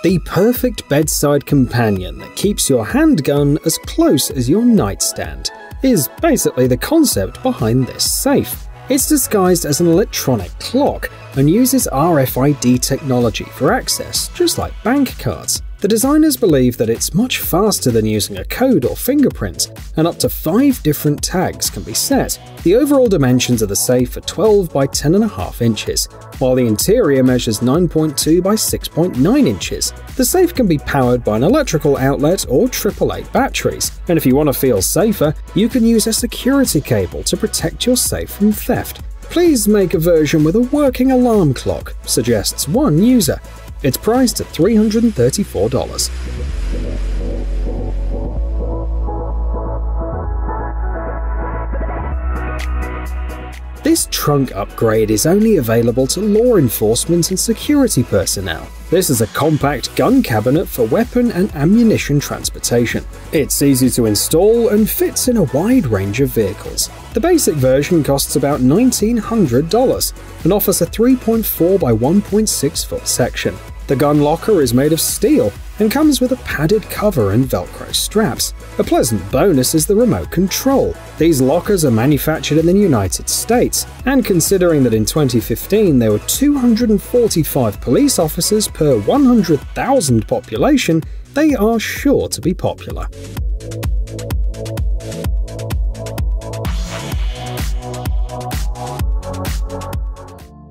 The perfect bedside companion that keeps your handgun as close as your nightstand is basically the concept behind this safe. It's disguised as an electronic clock and uses RFID technology for access, just like bank cards. The designers believe that it's much faster than using a code or fingerprint, and up to 5 different tags can be set. The overall dimensions of the safe are 12 by 10.5 inches, while the interior measures 9.2 by 6.9 inches. The safe can be powered by an electrical outlet or AAA batteries, and if you want to feel safer, you can use a security cable to protect your safe from theft. Please make a version with a working alarm clock, suggests one user. It's priced at $334. This trunk upgrade is only available to law enforcement and security personnel. This is a compact gun cabinet for weapon and ammunition transportation. It's easy to install and fits in a wide range of vehicles. The basic version costs about $1,900 and offers a 3.4 by 1.6 foot section. The gun locker is made of steel and comes with a padded cover and Velcro straps. A pleasant bonus is the remote control. These lockers are manufactured in the United States, and considering that in 2015 there were 245 police officers per 100,000 population, they are sure to be popular.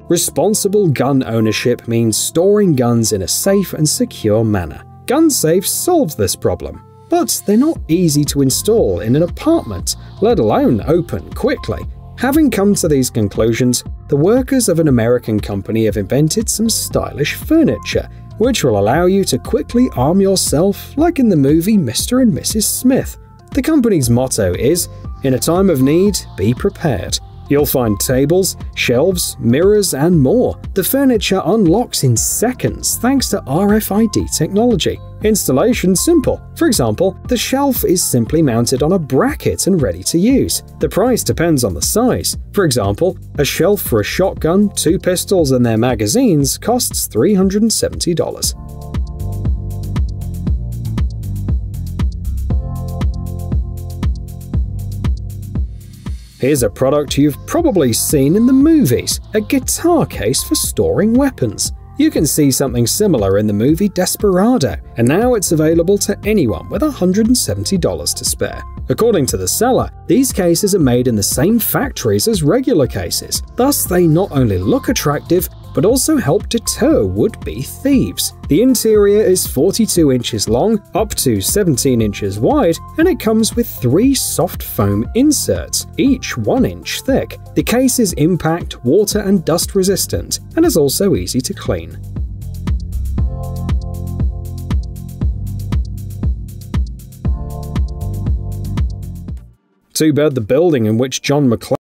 Responsible gun ownership means storing guns in a safe and secure manner. GunSafe solves this problem, but they're not easy to install in an apartment, let alone open quickly. Having come to these conclusions, the workers of an American company have invented some stylish furniture, which will allow you to quickly arm yourself like in the movie Mr. and Mrs. Smith. The company's motto is, "In a time of need, be prepared." You'll find tables, shelves, mirrors, and more. The furniture unlocks in seconds thanks to RFID technology. Installation simple. For example, the shelf is simply mounted on a bracket and ready to use. The price depends on the size. For example, a shelf for a shotgun, 2 pistols, and their magazines costs $370. Here's a product you've probably seen in the movies, a guitar case for storing weapons. You can see something similar in the movie Desperado, and now it's available to anyone with $170 to spare. According to the seller, these cases are made in the same factories as regular cases, thus they not only look attractive, but also help deter would-be thieves. The interior is 42 inches long, up to 17 inches wide, and it comes with 3 soft foam inserts, each 1 inch thick. The case is impact, water, and dust resistant, and is also easy to clean. Too bad the building in which John McClane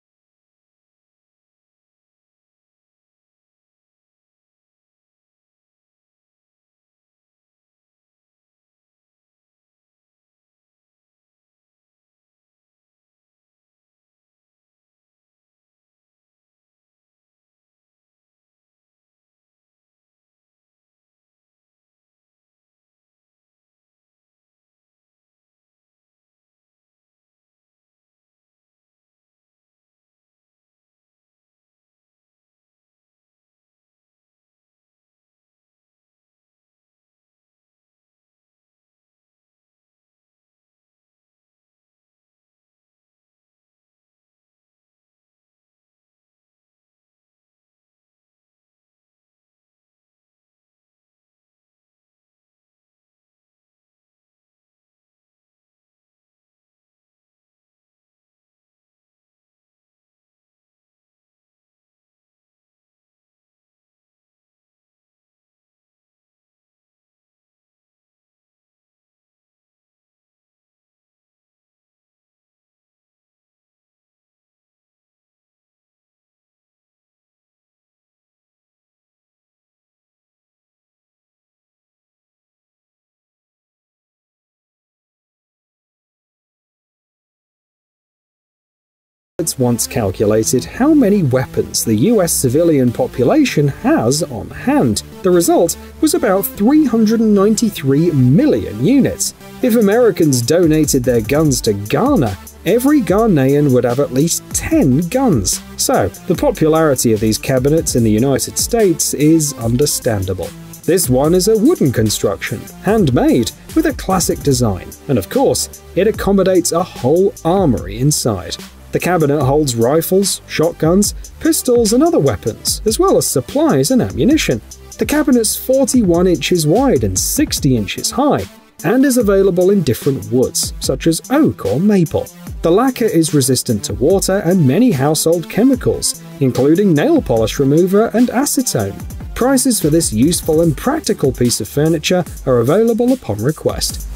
once calculated how many weapons the US civilian population has on hand. The result was about 393 million units. If Americans donated their guns to Ghana, every Ghanaian would have at least 10 guns. So, the popularity of these cabinets in the United States is understandable. This one is a wooden construction, handmade, with a classic design, and of course, it accommodates a whole armory inside. The cabinet holds rifles, shotguns, pistols, and other weapons, as well as supplies and ammunition. The cabinet's 41 inches wide and 60 inches high, and is available in different woods, such as oak or maple. The lacquer is resistant to water and many household chemicals, including nail polish remover and acetone. Prices for this useful and practical piece of furniture are available upon request.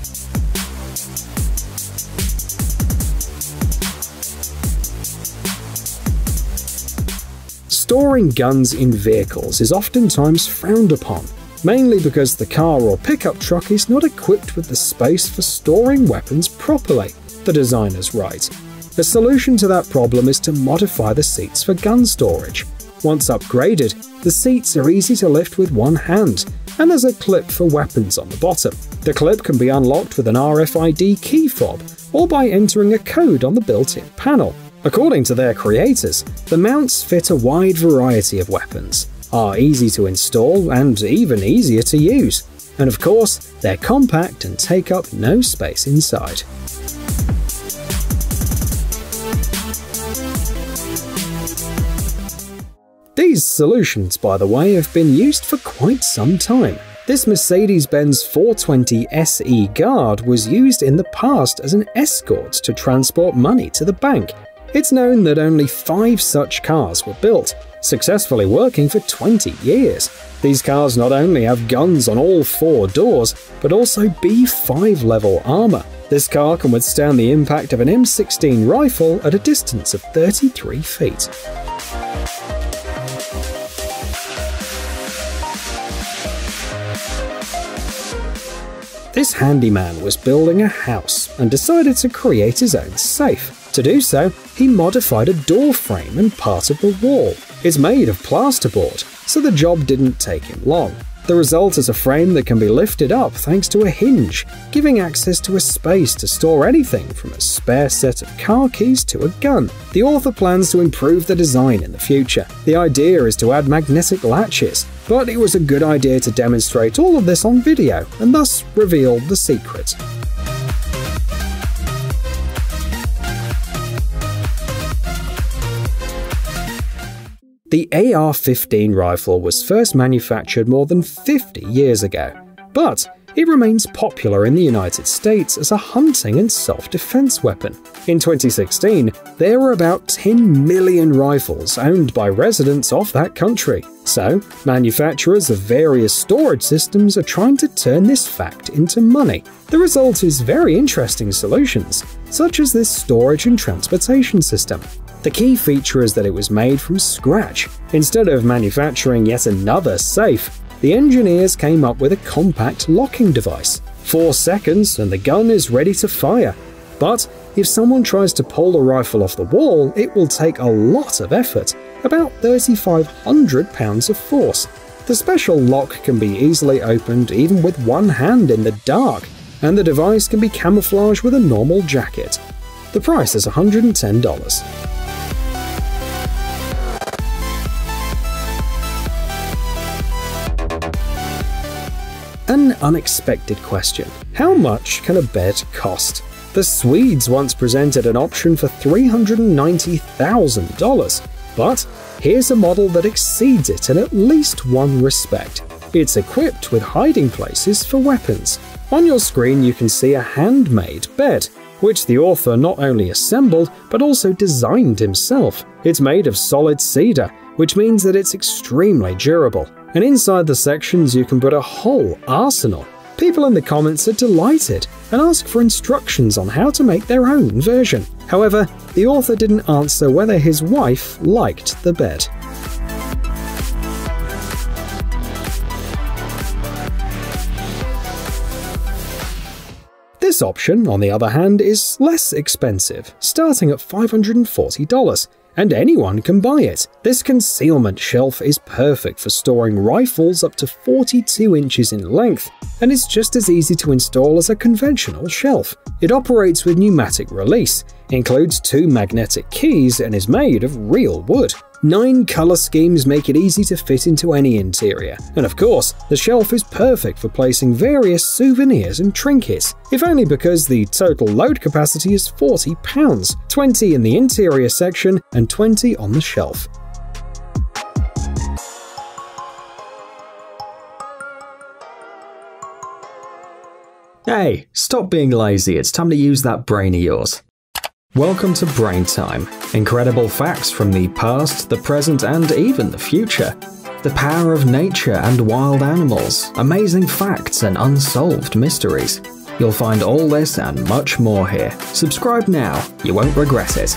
Storing guns in vehicles is oftentimes frowned upon, mainly because the car or pickup truck is not equipped with the space for storing weapons properly. The designer's right. A solution to that problem is to modify the seats for gun storage. Once upgraded, the seats are easy to lift with one hand, and there's a clip for weapons on the bottom. The clip can be unlocked with an RFID key fob or by entering a code on the built-in panel. According to their creators, the mounts fit a wide variety of weapons, are easy to install and even easier to use, and of course, they're compact and take up no space inside. These solutions, by the way, have been used for quite some time. This Mercedes-Benz 420 SE Guard was used in the past as an escort to transport money to the bank. It's known that only 5 such cars were built, successfully working for 20 years. These cars not only have guns on all 4 doors, but also B5 level armor. This car can withstand the impact of an M16 rifle at a distance of 33 feet. This handyman was building a house and decided to create his own safe. To do so, he modified a door frame and part of the wall. It's made of plasterboard, so the job didn't take him long. The result is a frame that can be lifted up thanks to a hinge, giving access to a space to store anything from a spare set of car keys to a gun. The author plans to improve the design in the future. The idea is to add magnetic latches, but it was a good idea to demonstrate all of this on video and thus reveal the secret. The AR-15 rifle was first manufactured more than 50 years ago, but it remains popular in the United States as a hunting and self-defense weapon. In 2016, there were about 10 million rifles owned by residents of that country. So, manufacturers of various storage systems are trying to turn this fact into money. The result is very interesting solutions, such as this storage and transportation system. The key feature is that it was made from scratch. Instead of manufacturing yet another safe, the engineers came up with a compact locking device. 4 seconds and the gun is ready to fire. But if someone tries to pull the rifle off the wall, it will take a lot of effort, about 3,500 pounds of force. The special lock can be easily opened even with one hand in the dark, and the device can be camouflaged with a normal jacket. The price is $110. An unexpected question. How much can a bed cost? The Swedes once presented an option for $390,000, but here's a model that exceeds it in at least one respect. It's equipped with hiding places for weapons. On your screen you can see a handmade bed, which the author not only assembled but also designed himself. It's made of solid cedar, which means that it's extremely durable. And inside the sections you can put a whole arsenal. People in the comments are delighted and ask for instructions on how to make their own version. However, the author didn't answer whether his wife liked the bed. This This option, on the other hand, is less expensive, starting at $540, and anyone can buy it. This concealment shelf is perfect for storing rifles up to 42 inches in length, and it's just as easy to install as a conventional shelf. It operates with pneumatic release, includes 2 magnetic keys, and is made of real wood. 9 color schemes make it easy to fit into any interior, and of course, the shelf is perfect for placing various souvenirs and trinkets, if only because the total load capacity is 40 pounds, 20 in the interior section and 20 on the shelf. Hey, stop being lazy, it's time to use that brain of yours. Welcome to Brain Time. Incredible facts from the past, the present, and even the future. The power of nature and wild animals, amazing facts and unsolved mysteries. You'll find all this and much more here. Subscribe now, you won't regret it.